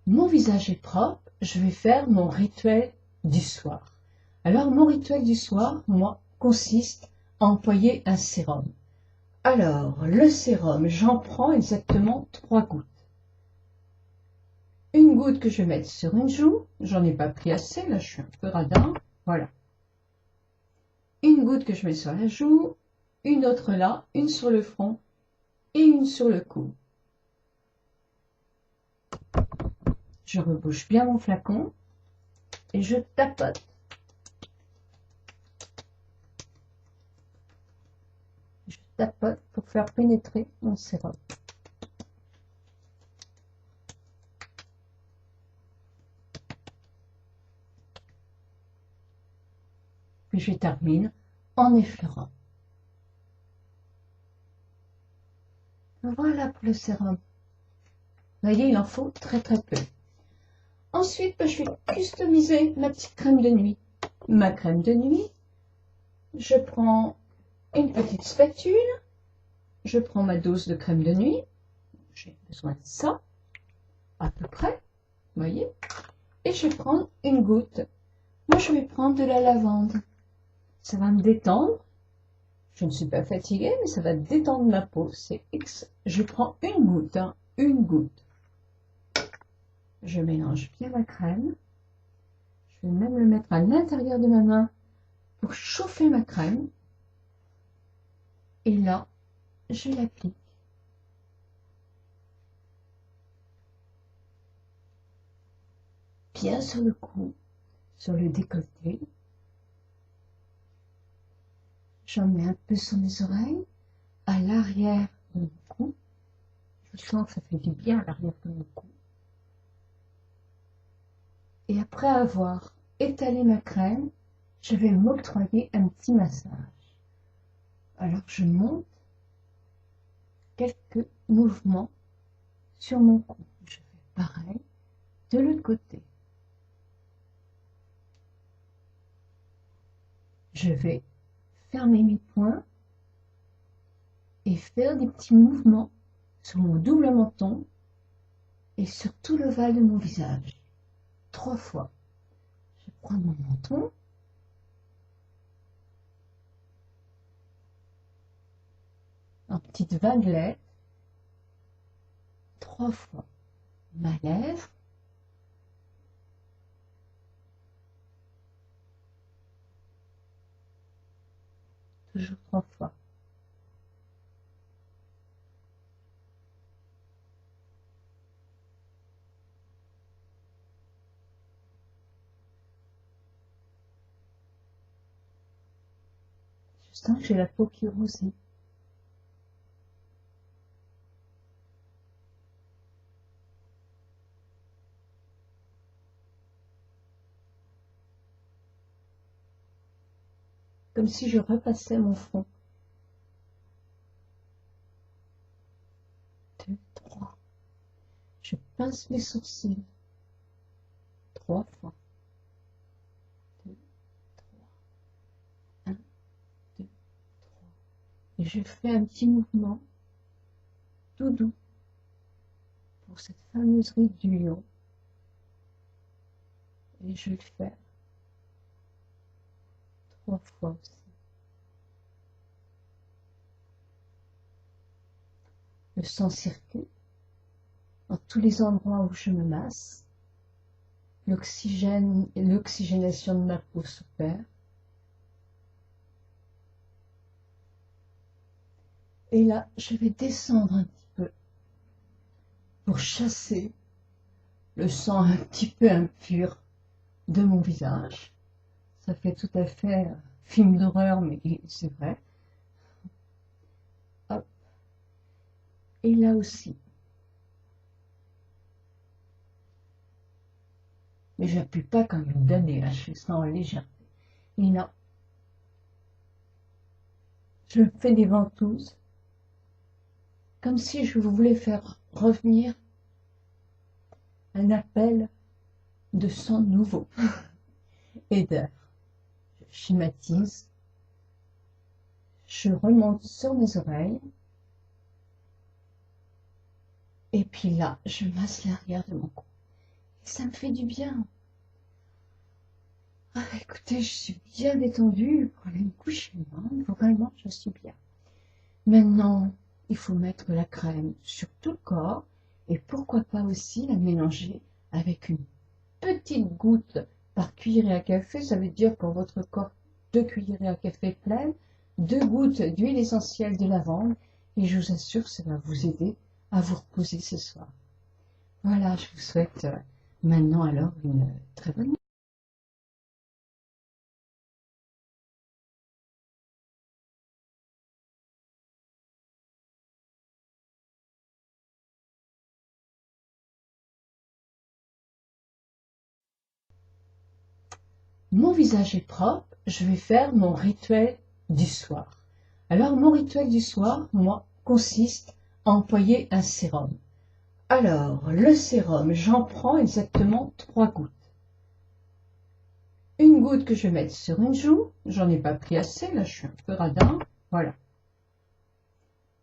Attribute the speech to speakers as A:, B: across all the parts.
A: Mon visage est propre, je vais faire mon rituel du soir. Alors, mon rituel du soir, moi, consiste à employer un sérum. Alors, le sérum, j'en prends exactement 3 gouttes. Une goutte que je vais mettre sur une joue, j'en ai pas pris assez, là je suis un peu radin, voilà. Une goutte que je mets sur la joue, une autre là, une sur le front et une sur le cou. Je rebouche bien mon flacon et je tapote. Je tapote pour faire pénétrer mon sérum. Puis je termine en effleurant. Voilà pour le sérum. Vous voyez, il en faut très très peu. Ensuite, je vais customiser ma petite crème de nuit. Ma crème de nuit, je prends une petite spatule, je prends ma dose de crème de nuit, j'ai besoin de ça, à peu près, vous voyez, et je vais prendre une goutte. Moi, je vais prendre de la lavande. Ça va me détendre. Je ne suis pas fatiguée, mais ça va détendre ma peau. C'est X. Je prends une goutte, hein, une goutte. Je mélange bien ma crème. Je vais même le mettre à l'intérieur de ma main pour chauffer ma crème. Et là, je l'applique. Bien sur le cou, sur le décolleté. J'en mets un peu sur mes oreilles, à l'arrière de mon cou. Je sens que ça fait du bien à l'arrière de mon cou. Et après avoir étalé ma crème, je vais m'octroyer un petit massage. Alors je monte quelques mouvements sur mon cou. Je fais pareil de l'autre côté. Je vais fermer mes poings et faire des petits mouvements sur mon double menton et sur tout l'ovale de mon visage. 3 fois. Je vais prendre mon menton. En petite vaguelette. 3 fois. Ma lèvre. Toujours 3 fois. Je sens que j'ai la peau qui rougit. Comme si je repassais mon front. 2, 3. Je pince mes sourcils. 3 fois. 2, 3. 1, 2, 3. Et je fais un petit mouvement tout doux pour cette fameuse ride du lion. Et je vais le faire 3 fois aussi. Le sang circule dans tous les endroits où je me masse. L'oxygénation de ma peau s'opère. Et là, je vais descendre un petit peu pour chasser le sang un petit peu impur de mon visage. Ça fait tout à fait film d'horreur, mais c'est vrai. Hop. Et là aussi. Mais je n'appuie pas comme une damnée, là, je fais ça en légèreté. Et là, je fais des ventouses, comme si je voulais faire revenir un appel de sang nouveau et d'air. Je schématise, je remonte sur mes oreilles, et puis là, je masse l'arrière de mon cou. Ça me fait du bien. Ah, écoutez, je suis bien détendue pour aller me coucher. Vraiment, je suis bien. Maintenant, il faut mettre la crème sur tout le corps et pourquoi pas aussi la mélanger avec une petite goutte par cuillerée à café. Ça veut dire pour votre corps 2 cuillerées à café pleines, 2 gouttes d'huile essentielle de lavande et je vous assure que ça va vous aider à vous reposer ce soir. Voilà, je vous souhaite maintenant alors une très bonne nuit. Mon visage est propre, je vais faire mon rituel du soir. Alors, mon rituel du soir, moi, consiste à employer un sérum. Alors, le sérum, j'en prends exactement 3 gouttes. Une goutte que je vais mettre sur une joue, j'en ai pas pris assez, là je suis un peu radin, voilà.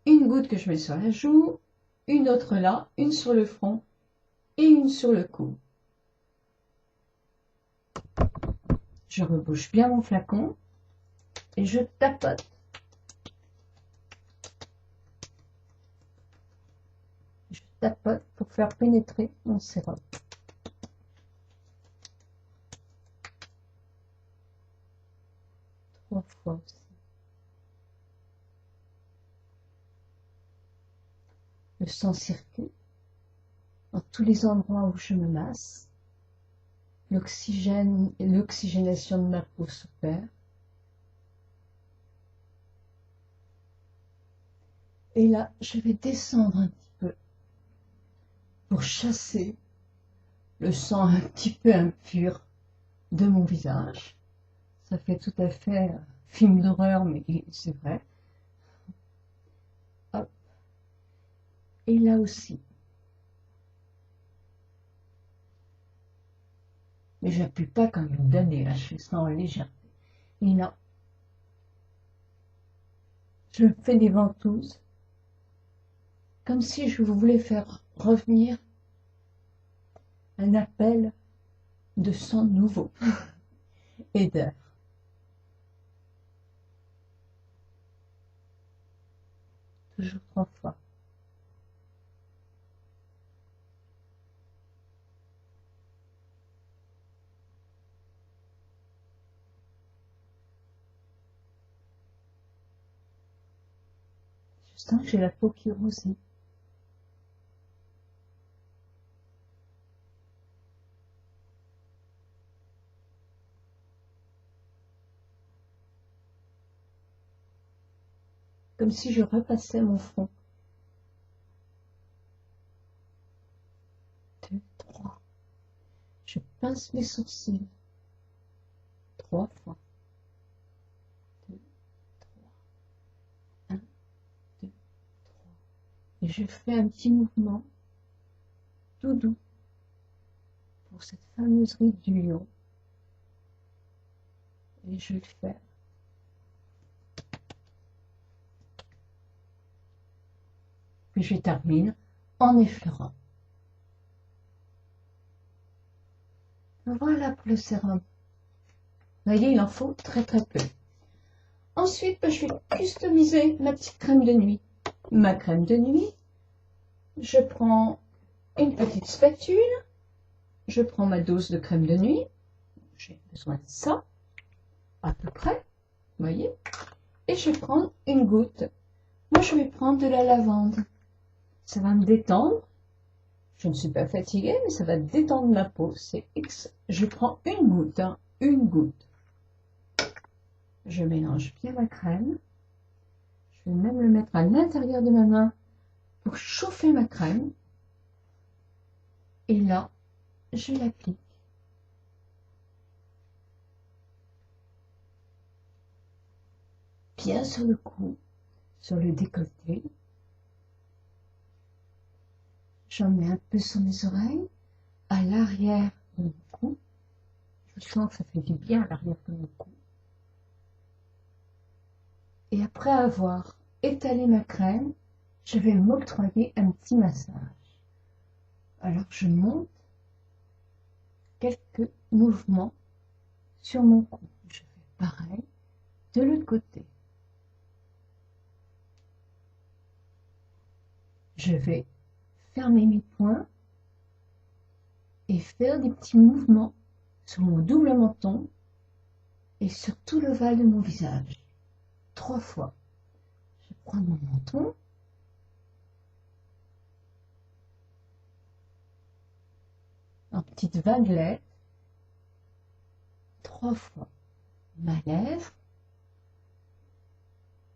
A: Une goutte que je mets sur la joue, une autre là, une sur le front et une sur le cou. Je rebouche bien mon flacon et je tapote. Je tapote pour faire pénétrer mon sérum. Trois fois aussi. Le sang circule dans tous les endroits où je me masse. L'oxygène et l'oxygénation de ma peau s'opère. Et là, je vais descendre un petit peu pour chasser le sang un petit peu impur de mon visage. Ça fait tout à fait film d'horreur, mais c'est vrai. Hop. Et là aussi. Mais j'appuie pas comme une damnée, là, je fais ça en légèreté. Et là, je fais des ventouses, comme si je voulais faire revenir un appel de sang nouveau et d'air. Toujours 3 fois. Je sens que j'ai la peau qui rougit. Comme si je repassais mon front. 2, 3. Je pince mes sourcils. 3 fois. 2, 3. 1, 2, 3. Et je fais un petit mouvement tout doux pour cette fameuse ride du lion. Et je vais le faire. Puis je termine en effleurant. Voilà pour le sérum. Vous voyez, il en faut très très peu. Ensuite, je vais customiser ma petite crème de nuit. Ma crème de nuit, je prends une petite spatule, je prends ma dose de crème de nuit, j'ai besoin de ça, à peu près, vous voyez, et je vais prendre une goutte. Moi, je vais prendre de la lavande. Ça va me détendre. Je ne suis pas fatiguée, mais ça va détendre ma peau. C'est X. Je prends une goutte, une goutte. Je mélange bien ma crème. Je vais même le mettre à l'intérieur de ma main pour chauffer ma crème. Et là, je l'applique. Bien sur le cou, sur le décolleté. J'en mets un peu sur mes oreilles, à l'arrière de mon cou. Je sens que ça fait du bien à l'arrière de mon cou. Et après avoir étalé ma crème, je vais m'octroyer un petit massage. Alors je monte quelques mouvements sur mon cou. Je fais pareil de l'autre côté. Je vais fermer mes poings et faire des petits mouvements sur mon double menton et sur tout l'ovale de mon visage. 3 fois. Je prends mon menton. En petite vaguelette. 3 fois. Ma lèvre.